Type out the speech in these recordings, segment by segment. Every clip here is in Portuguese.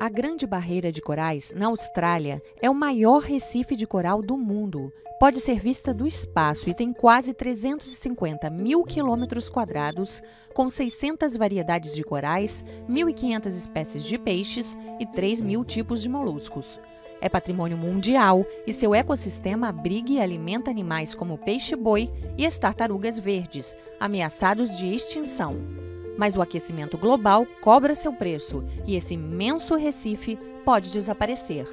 A Grande Barreira de Corais, na Austrália, é o maior recife de coral do mundo. Pode ser vista do espaço e tem quase 350 mil quilômetros quadrados, com 600 variedades de corais, 1.500 espécies de peixes e 3.000 tipos de moluscos. É patrimônio mundial e seu ecossistema abriga e alimenta animais como o peixe-boi e as tartarugas verdes, ameaçados de extinção. Mas o aquecimento global cobra seu preço e esse imenso recife pode desaparecer.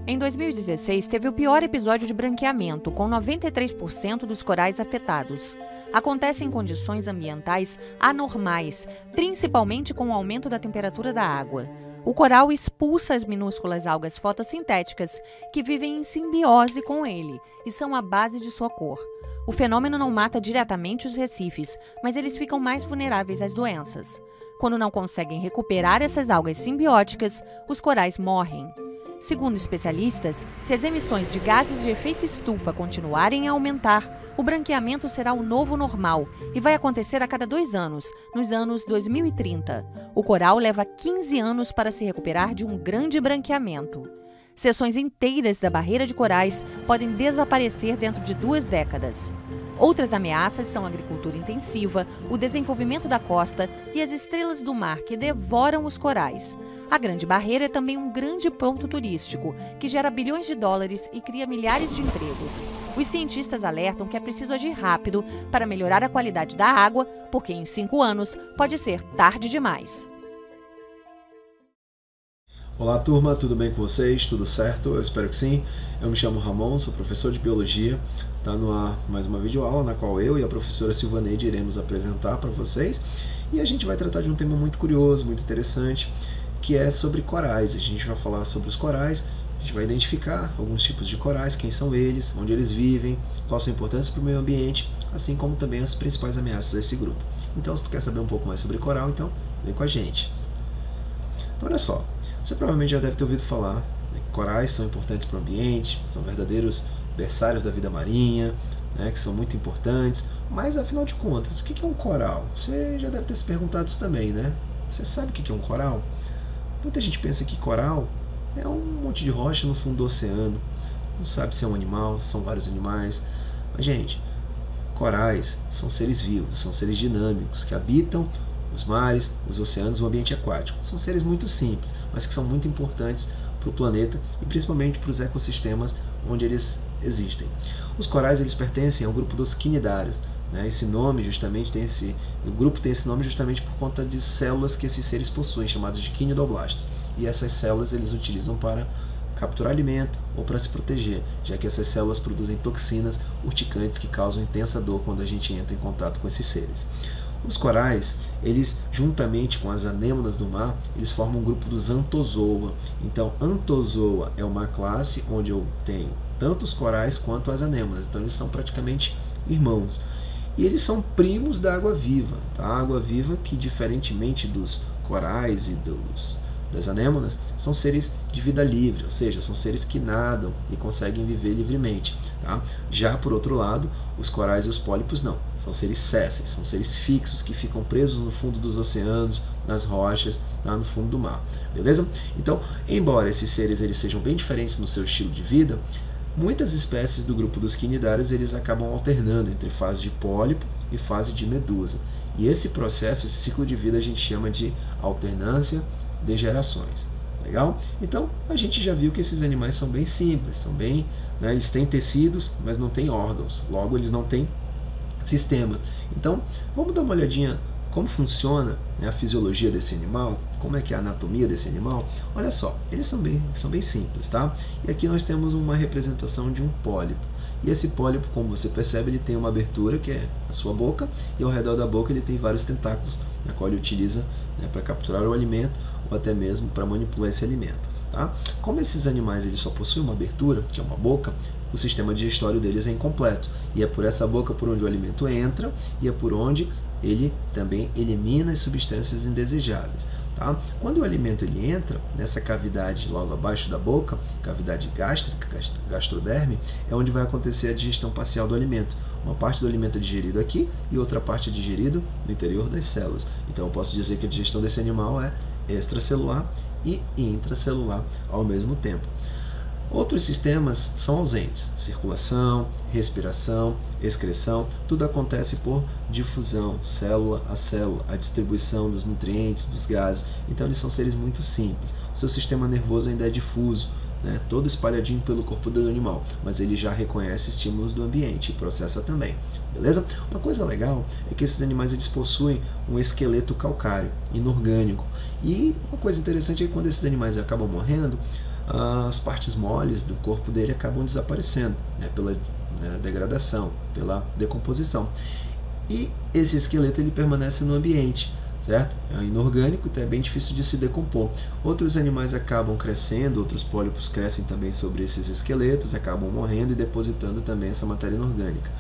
Em 2016, teve o pior episódio de branqueamento, com 93% dos corais afetados. Acontece em condições ambientais anormais, principalmente com o aumento da temperatura da água. O coral expulsa as minúsculas algas fotossintéticas, que vivem em simbiose com ele e são a base de sua cor. O fenômeno não mata diretamente os recifes, mas eles ficam mais vulneráveis às doenças. Quando não conseguem recuperar essas algas simbióticas, os corais morrem. Segundo especialistas, se as emissões de gases de efeito estufa continuarem a aumentar, o branqueamento será o novo normal e vai acontecer a cada 2 anos, nos anos 2030. O coral leva 15 anos para se recuperar de um grande branqueamento. Seções inteiras da barreira de corais podem desaparecer dentro de 2 décadas. Outras ameaças são a agricultura intensiva, o desenvolvimento da costa e as estrelas do mar que devoram os corais. A Grande Barreira é também um grande ponto turístico, que gera bilhões de dólares e cria milhares de empregos. Os cientistas alertam que é preciso agir rápido para melhorar a qualidade da água, porque em 5 anos pode ser tarde demais. Olá turma, tudo bem com vocês? Tudo certo? Eu espero que sim. Eu me chamo Ramon, sou professor de Biologia. Está no ar mais uma videoaula na qual eu e a professora Silvaneide iremos apresentar para vocês. E a gente vai tratar de um tema muito curioso, muito interessante, que é sobre corais. A gente vai falar sobre os corais, a gente vai identificar alguns tipos de corais, quem são eles, onde eles vivem, qual a sua importância para o meio ambiente, assim como também as principais ameaças a esse grupo. Então, se tu quer saber um pouco mais sobre coral, então vem com a gente. Então, olha só. Você provavelmente já deve ter ouvido falar, né, que corais são importantes para o ambiente, são verdadeiros berçários da vida marinha, né, que são muito importantes, mas afinal de contas, o que é um coral? Você já deve ter se perguntado isso também, né? Você sabe o que é um coral? Muita gente pensa que coral é um monte de rocha no fundo do oceano, não sabe se é um animal, se são vários animais, mas gente, corais são seres vivos, são seres dinâmicos que habitam os mares, os oceanos, o ambiente aquático. São seres muito simples, mas que são muito importantes para o planeta e principalmente para os ecossistemas onde eles existem. Os corais eles pertencem ao grupo dos quinidários, né? Esse nome justamente o grupo tem esse nome justamente por conta de células que esses seres possuem, chamadas de quinidoblastos. E essas células eles utilizam para capturar alimento ou para se proteger, já que essas células produzem toxinas urticantes que causam intensa dor quando a gente entra em contato com esses seres. Os corais, eles juntamente com as anêmonas do mar, eles formam um grupo dos Anthozoa. Então, Anthozoa é uma classe onde eu tenho tanto os corais quanto as anêmonas. Então, eles são praticamente irmãos. E eles são primos da água-viva. A água-viva que, diferentemente dos corais e das anêmonas, são seres de vida livre, ou seja, são seres que nadam e conseguem viver livremente. Tá? Já, por outro lado, os corais e os pólipos não, são seres sésseis, são seres fixos que ficam presos no fundo dos oceanos, nas rochas, lá no fundo do mar. Beleza? Então, embora esses seres eles sejam bem diferentes no seu estilo de vida, muitas espécies do grupo dos quinidários eles acabam alternando entre fase de pólipo e fase de medusa. E esse processo, esse ciclo de vida a gente chama de alternância de gerações. Legal? Então, a gente já viu que esses animais são bem simples, são bem, né, eles têm tecidos, mas não têm órgãos, logo eles não têm sistemas. Então, vamos dar uma olhadinha como funciona, né, a fisiologia desse animal, como é que é a anatomia desse animal. Olha só, eles são bem simples, tá? E aqui nós temos uma representação de um pólipo. E esse pólipo, como você percebe, ele tem uma abertura, que é a sua boca, e ao redor da boca ele tem vários tentáculos, na qual ele utiliza, né, para capturar o alimento, ou até mesmo para manipular esse alimento. Tá? Como esses animais eles só possuem uma abertura, que é uma boca, o sistema digestório deles é incompleto. E é por essa boca por onde o alimento entra, e é por onde ele também elimina as substâncias indesejáveis. Tá? Quando o alimento ele entra nessa cavidade logo abaixo da boca, cavidade gástrica, gastroderme, é onde vai acontecer a digestão parcial do alimento. Uma parte do alimento é digerido aqui e outra parte é digerido no interior das células. Então eu posso dizer que a digestão desse animal é extracelular e intracelular ao mesmo tempo. Outros sistemas são ausentes: circulação, respiração, excreção, tudo acontece por difusão, célula a célula, a distribuição dos nutrientes, dos gases. Então eles são seres muito simples. O seu sistema nervoso ainda é difuso, né? Todo espalhadinho pelo corpo do animal, mas ele já reconhece estímulos do ambiente e processa também, beleza? Uma coisa legal é que esses animais eles possuem um esqueleto calcáreo, inorgânico. E uma coisa interessante é que quando esses animais acabam morrendo, as partes moles do corpo dele acabam desaparecendo, né, pela degradação, pela decomposição. E esse esqueleto ele permanece no ambiente, certo? É inorgânico, então é bem difícil de se decompor. Outros animais acabam crescendo, outros pólipos crescem também sobre esses esqueletos, acabam morrendo e depositando também essa matéria inorgânica.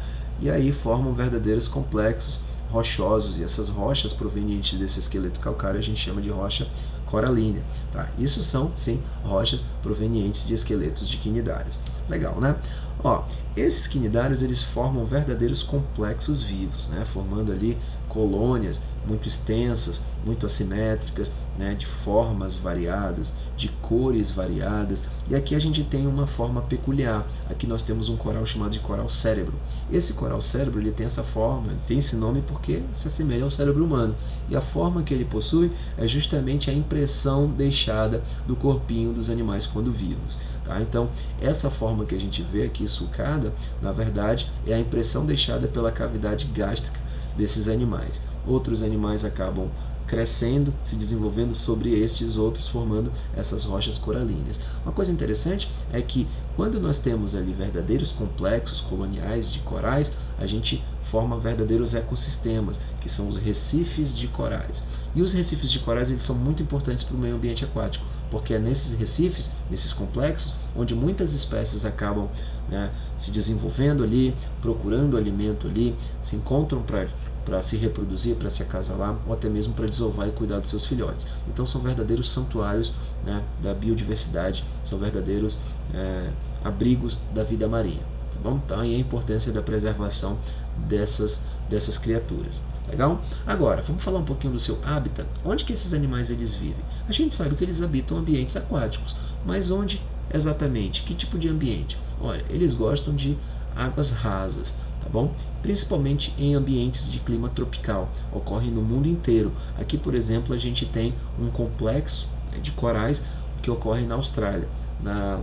E aí formam verdadeiros complexos rochosos, e essas rochas provenientes desse esqueleto calcário a gente chama de rocha coralínea. Tá? Isso são, sim, rochas provenientes de esqueletos de quinidários. Legal, né? Ó, esses quinidários eles formam verdadeiros complexos vivos, né? Formando ali colônias muito extensas, muito assimétricas, né? De formas variadas, de cores variadas. E aqui a gente tem uma forma peculiar. Aqui nós temos um coral chamado de coral cérebro. Esse coral cérebro ele tem essa forma, tem esse nome porque se assemelha ao cérebro humano. E a forma que ele possui é justamente a impressão deixada do corpinho dos animais quando vivos. Tá? Então, essa forma que a gente vê aqui sulcada, na verdade, é a impressão deixada pela cavidade gástrica desses animais. Outros animais acabam crescendo, se desenvolvendo sobre estes outros, formando essas rochas coralíneas. Uma coisa interessante é que quando nós temos ali verdadeiros complexos coloniais de corais, a gente forma verdadeiros ecossistemas, que são os recifes de corais. E os recifes de corais eles são muito importantes para o meio ambiente aquático, porque é nesses recifes, nesses complexos, onde muitas espécies acabam, né, se desenvolvendo ali, procurando alimento ali, se encontram para se reproduzir, para se acasalar, ou até mesmo para desovar e cuidar dos seus filhotes. Então são verdadeiros santuários, né, da biodiversidade, são verdadeiros abrigos da vida marinha. Tá bom? Então aí a importância da preservação dessas criaturas. Legal? Agora, vamos falar um pouquinho do seu hábitat. Onde que esses animais eles vivem? A gente sabe que eles habitam ambientes aquáticos, mas onde exatamente? Que tipo de ambiente? Olha, eles gostam de águas rasas, tá bom? Principalmente em ambientes de clima tropical, ocorre no mundo inteiro. Aqui, por exemplo, a gente tem um complexo de corais que ocorre na Austrália, na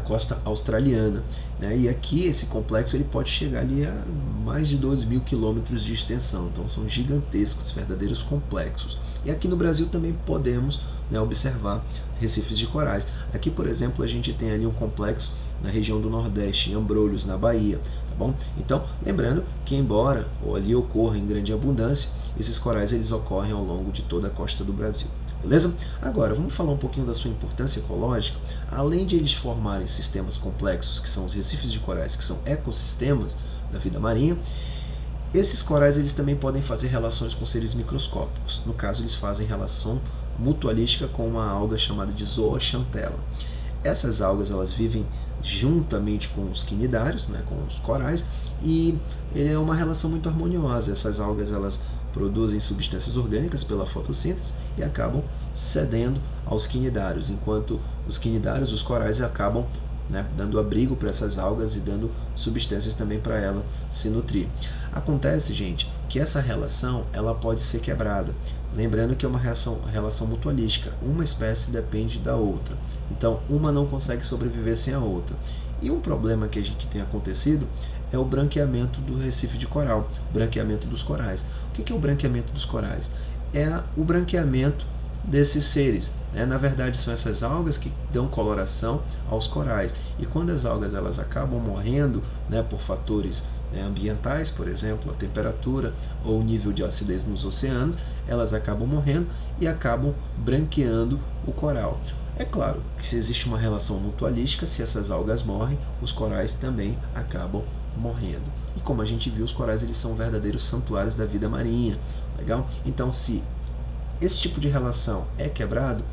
costa australiana, né? E aqui esse complexo ele pode chegar ali a mais de 2.000 quilômetros de extensão, então são gigantescos, verdadeiros complexos. E aqui no Brasil também podemos, né, observar recifes de corais. Aqui, por exemplo, a gente tem ali um complexo na região do Nordeste, em Abrolhos, na Bahia, tá bom? Então, lembrando que embora ali ocorra em grande abundância, esses corais eles ocorrem ao longo de toda a costa do Brasil. Beleza? Agora, vamos falar um pouquinho da sua importância ecológica. Além de eles formarem sistemas complexos, que são os recifes de corais, que são ecossistemas da vida marinha, esses corais eles também podem fazer relações com seres microscópicos. No caso, eles fazem relação mutualística com uma alga chamada de zooxanthella. Essas algas elas vivem juntamente com os quinidários, né, com os corais, e ele é uma relação muito harmoniosa. Essas algas elas produzem substâncias orgânicas pela fotossíntese e acabam cedendo aos quinidários, enquanto os quinidários, os corais, acabam, né, dando abrigo para essas algas e dando substâncias também para ela se nutrir. Acontece, gente, que essa relação ela pode ser quebrada. Lembrando que é uma relação mutualística, uma espécie depende da outra. Então, uma não consegue sobreviver sem a outra. E um problema que tem acontecido é o branqueamento do recife de coral, o branqueamento dos corais. O que é o branqueamento dos corais? É o branqueamento desses seres, né? Na verdade, são essas algas que dão coloração aos corais. E quando as algas elas acabam morrendo, né, por fatores, né, ambientais, por exemplo, a temperatura ou o nível de acidez nos oceanos, elas acabam morrendo e acabam branqueando o coral. É claro que se existe uma relação mutualística, se essas algas morrem, os corais também acabam morrendo. E como a gente viu, os corais eles são verdadeiros santuários da vida marinha. Legal? Então, se esse tipo de relação é quebrado,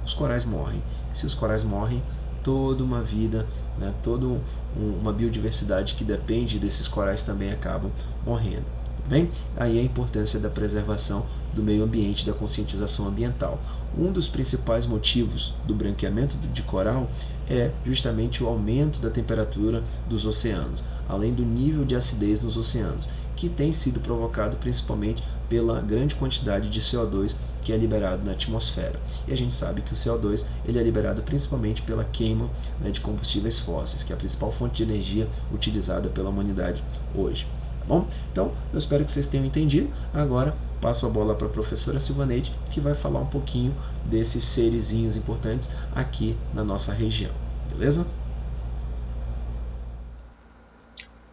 os corais morrem. Se os corais morrem, toda uma vida, né, toda uma biodiversidade que depende desses corais também acabam morrendo. Bem, aí a importância da preservação do meio ambiente, da conscientização ambiental. Um dos principais motivos do branqueamento de coral é justamente o aumento da temperatura dos oceanos, além do nível de acidez nos oceanos, que tem sido provocado principalmente pela grande quantidade de CO2 que é liberado na atmosfera. E a gente sabe que o CO2 ele é liberado principalmente pela queima, né, de combustíveis fósseis, que é a principal fonte de energia utilizada pela humanidade hoje. Tá bom? Então, eu espero que vocês tenham entendido. Agora, passo a bola para a professora Silvaneide, que vai falar um pouquinho desses serezinhos importantes aqui na nossa região. Beleza?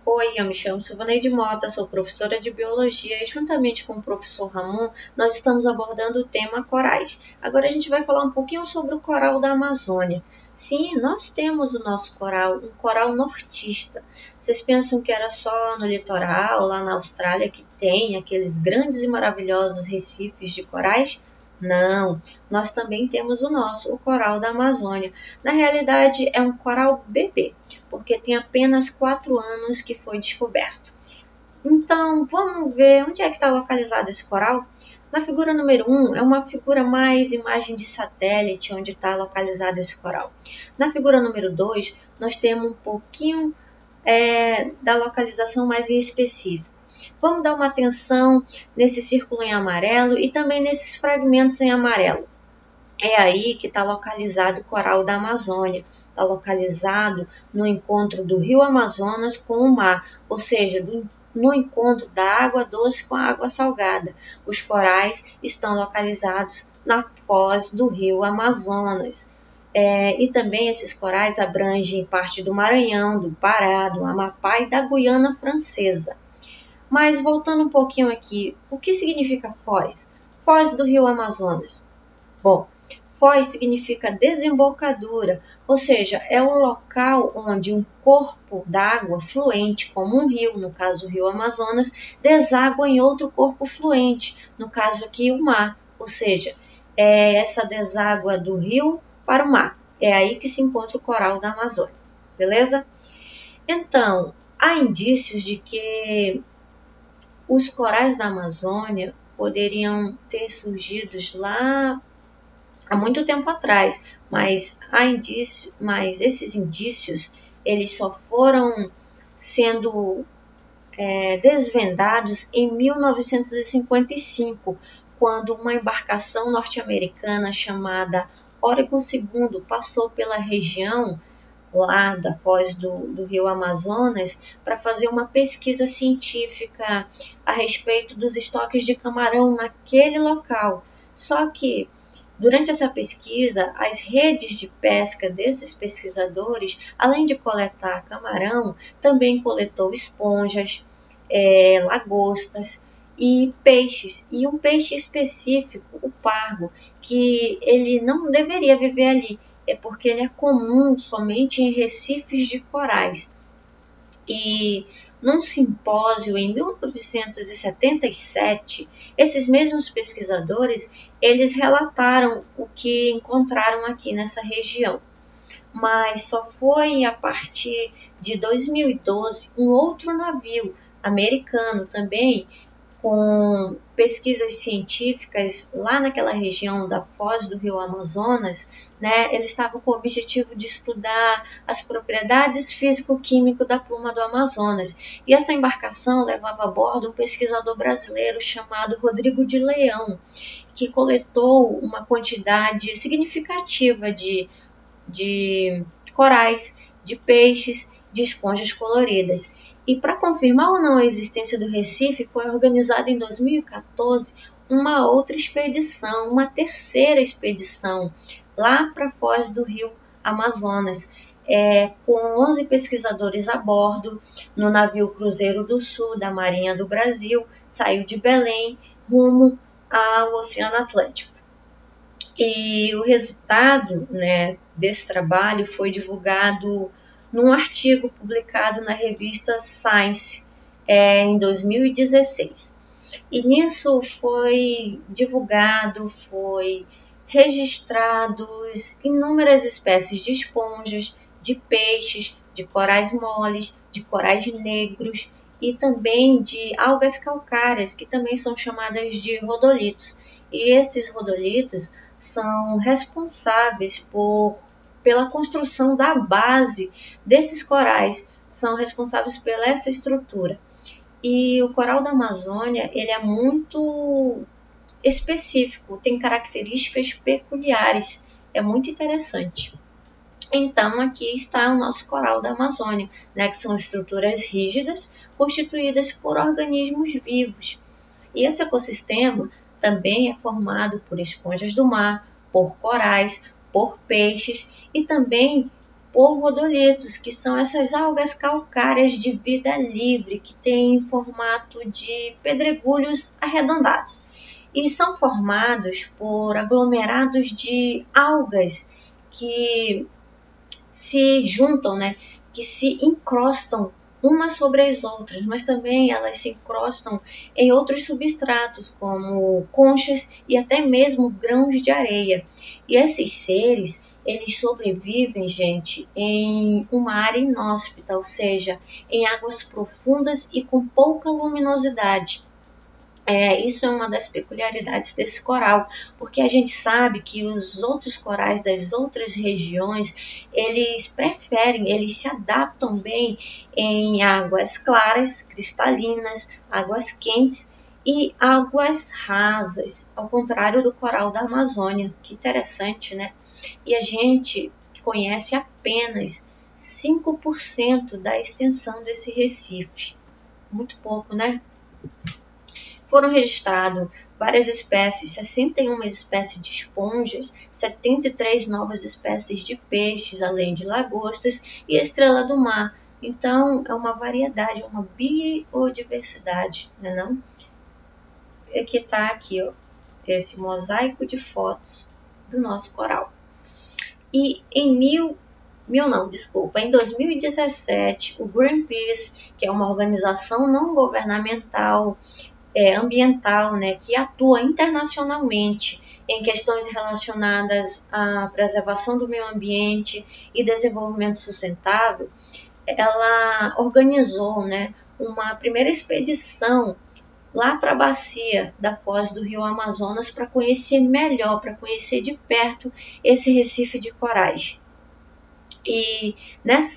Oi, eu me chamo Silvaneide Mota, sou professora de Biologia e juntamente com o professor Ramon, nós estamos abordando o tema corais. Agora a gente vai falar um pouquinho sobre o coral da Amazônia. Sim, nós temos o nosso coral, um coral nortista. Vocês pensam que era só no litoral, lá na Austrália, que tem aqueles grandes e maravilhosos recifes de corais? Não, nós também temos o nosso, o coral da Amazônia. Na realidade, é um coral bebê, porque tem apenas 4 anos que foi descoberto. Então, vamos ver onde é que está localizado esse coral? Na figura número 1, é uma figura mais imagem de satélite, onde está localizado esse coral. Na figura número 2, nós temos um pouquinho da localização mais em específico. Vamos dar uma atenção nesse círculo em amarelo e também nesses fragmentos em amarelo. É aí que está localizado o coral da Amazônia. Está localizado no encontro do rio Amazonas com o mar, ou seja, no encontro da água doce com a água salgada. Os corais estão localizados na foz do rio Amazonas. E também esses corais abrangem parte do Maranhão, do Pará, do Amapá e da Guiana Francesa. Mas voltando um pouquinho aqui, o que significa foz? Foz do rio Amazonas. Bom, foz significa desembocadura, ou seja, é um local onde um corpo d'água fluente, como um rio, no caso o rio Amazonas, deságua em outro corpo fluente, no caso aqui o mar, ou seja, é essa deságua do rio para o mar. É aí que se encontra o coral da Amazônia, beleza? Então, há indícios de que os corais da Amazônia poderiam ter surgido lá há muito tempo atrás, mas esses indícios eles só foram sendo desvendados em 1955, quando uma embarcação norte-americana chamada Oregon II passou pela região lá da foz do rio Amazonas para fazer uma pesquisa científica a respeito dos estoques de camarão naquele local. Só que durante essa pesquisa, as redes de pesca desses pesquisadores, além de coletar camarão, também coletou esponjas, lagostas e peixes. E um peixe específico, o pargo, que ele não deveria viver ali, porque ele é comum somente em recifes de corais. E num simpósio em 1977, esses mesmos pesquisadores, eles relataram o que encontraram aqui nessa região. Mas só foi a partir de 2012, um outro navio americano também, com pesquisas científicas lá naquela região da foz do rio Amazonas, né, eles estavam com o objetivo de estudar as propriedades físico-químicas da pluma do Amazonas. E essa embarcação levava a bordo um pesquisador brasileiro chamado Rodrigo de Leão, que coletou uma quantidade significativa de corais, de peixes, de esponjas coloridas. E para confirmar ou não a existência do Recife, foi organizada em 2014 uma outra expedição, uma terceira expedição, lá para a foz do rio Amazonas, com 11 pesquisadores a bordo, no navio Cruzeiro do Sul da Marinha do Brasil, saiu de Belém rumo ao Oceano Atlântico. E o resultado, né, desse trabalho foi divulgado num artigo publicado na revista Science em 2016. E nisso foi divulgado, foi registrados inúmeras espécies de esponjas, de peixes, de corais moles, de corais negros e também de algas calcárias, que também são chamadas de rodolitos. E esses rodolitos são responsáveis pela construção da base desses corais, são responsáveis pela essa estrutura. E o coral da Amazônia, ele é muito específico, tem características peculiares, é muito interessante. Então, aqui está o nosso coral da Amazônia, né, que são estruturas rígidas constituídas por organismos vivos. E esse ecossistema também é formado por esponjas do mar, por corais, por peixes e também por rodolitos, que são essas algas calcárias de vida livre, que têm formato de pedregulhos arredondados. E são formados por aglomerados de algas que se juntam, né, que se encrostam umas sobre as outras, mas também elas se encrostam em outros substratos, como conchas e até mesmo grãos de areia. E esses seres, eles sobrevivem, gente, em uma área inóspita, ou seja, em águas profundas e com pouca luminosidade. Isso é uma das peculiaridades desse coral, porque a gente sabe que os outros corais das outras regiões, eles se adaptam bem em águas claras, cristalinas, águas quentes e águas rasas, ao contrário do coral da Amazônia. Que interessante, né? E a gente conhece apenas 5% da extensão desse recife. Muito pouco, né? Foram registradas várias espécies, 61 espécies de esponjas, 73 novas espécies de peixes, além de lagostas e estrela do mar. Então, é uma variedade, é uma biodiversidade, né não? Que está aqui, ó, esse mosaico de fotos do nosso coral. E em 2017, o Greenpeace, que é uma organização não governamental ambiental, né, que atua internacionalmente em questões relacionadas à preservação do meio ambiente e desenvolvimento sustentável, ela organizou, né, uma primeira expedição lá para a bacia da foz do rio Amazonas para conhecer melhor, para conhecer de perto esse recife de corais. E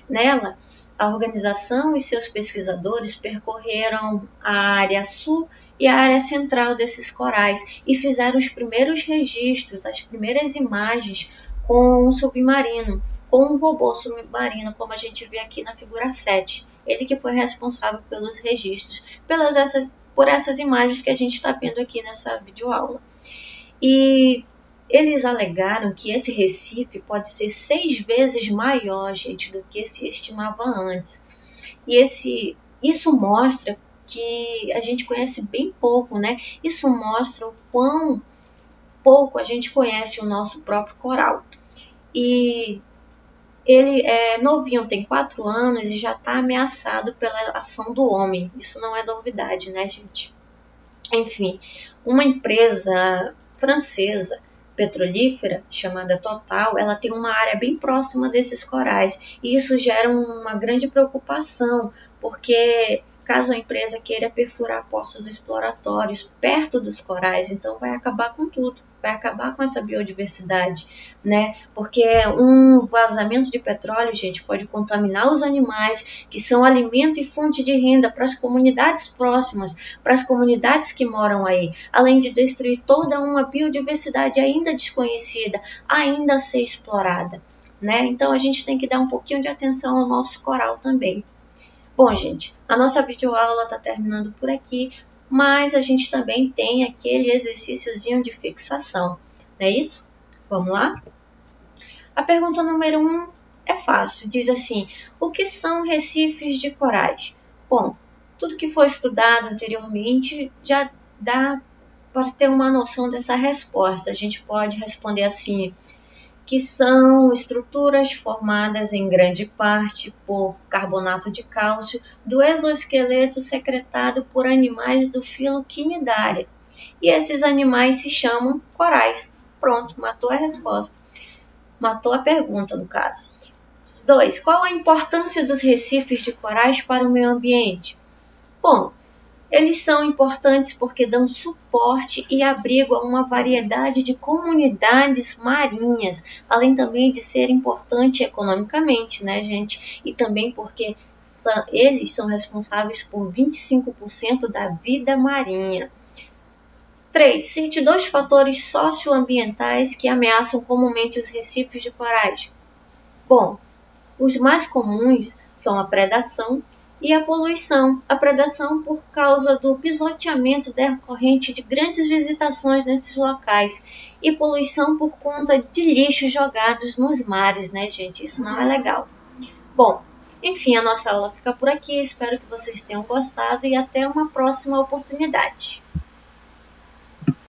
nela, a organização e seus pesquisadores percorreram a área sul e a área central desses corais e fizeram os primeiros registros, as primeiras imagens com um submarino, com um robô submarino, como a gente vê aqui na figura 7. Ele que foi responsável pelos registros, por essas imagens que a gente está vendo aqui nessa videoaula. E eles alegaram que esse recife pode ser 6 vezes maior, gente, do que se estimava antes. E isso mostra que a gente conhece bem pouco, né? Isso mostra o quão pouco a gente conhece o nosso próprio coral. E ele é novinho, tem 4 anos e já está ameaçado pela ação do homem. Isso não é novidade, né, gente? Enfim, uma empresa francesa petrolífera, chamada Total, ela tem uma área bem próxima desses corais. E isso gera uma grande preocupação, porque caso a empresa queira perfurar poços exploratórios perto dos corais, então vai acabar com tudo, vai acabar com essa biodiversidade, né? Porque um vazamento de petróleo, gente, pode contaminar os animais, que são alimento e fonte de renda para as comunidades próximas, para as comunidades que moram aí, além de destruir toda uma biodiversidade ainda desconhecida, ainda a ser explorada, né? Então a gente tem que dar um pouquinho de atenção ao nosso coral também. Bom, gente, a nossa videoaula está terminando por aqui, mas a gente também tem aquele exercíciozinho de fixação, não é isso? Vamos lá? A pergunta número 1 é fácil, diz assim: o que são recifes de corais? Bom, tudo que foi estudado anteriormente já dá para ter uma noção dessa resposta. A gente pode responder assim: que são estruturas formadas em grande parte por carbonato de cálcio do exoesqueleto secretado por animais do filo Quinidaria. E esses animais se chamam corais. Pronto, matou a resposta. Matou a pergunta, no caso. 2. Qual a importância dos recifes de corais para o meio ambiente? Bom, Eles são importantes porque dão suporte e abrigo a uma variedade de comunidades marinhas, além também de ser importante economicamente, né, gente? E também porque eles são responsáveis por 25% da vida marinha. 3. Cite 2 fatores socioambientais que ameaçam comumente os recifes de corais. Bom, os mais comuns são a predação e a poluição. A predação por causa do pisoteamento decorrente de grandes visitações nesses locais e poluição por conta de lixos jogados nos mares, né, gente? Isso não é legal. Bom, enfim, a nossa aula fica por aqui. Espero que vocês tenham gostado e até uma próxima oportunidade.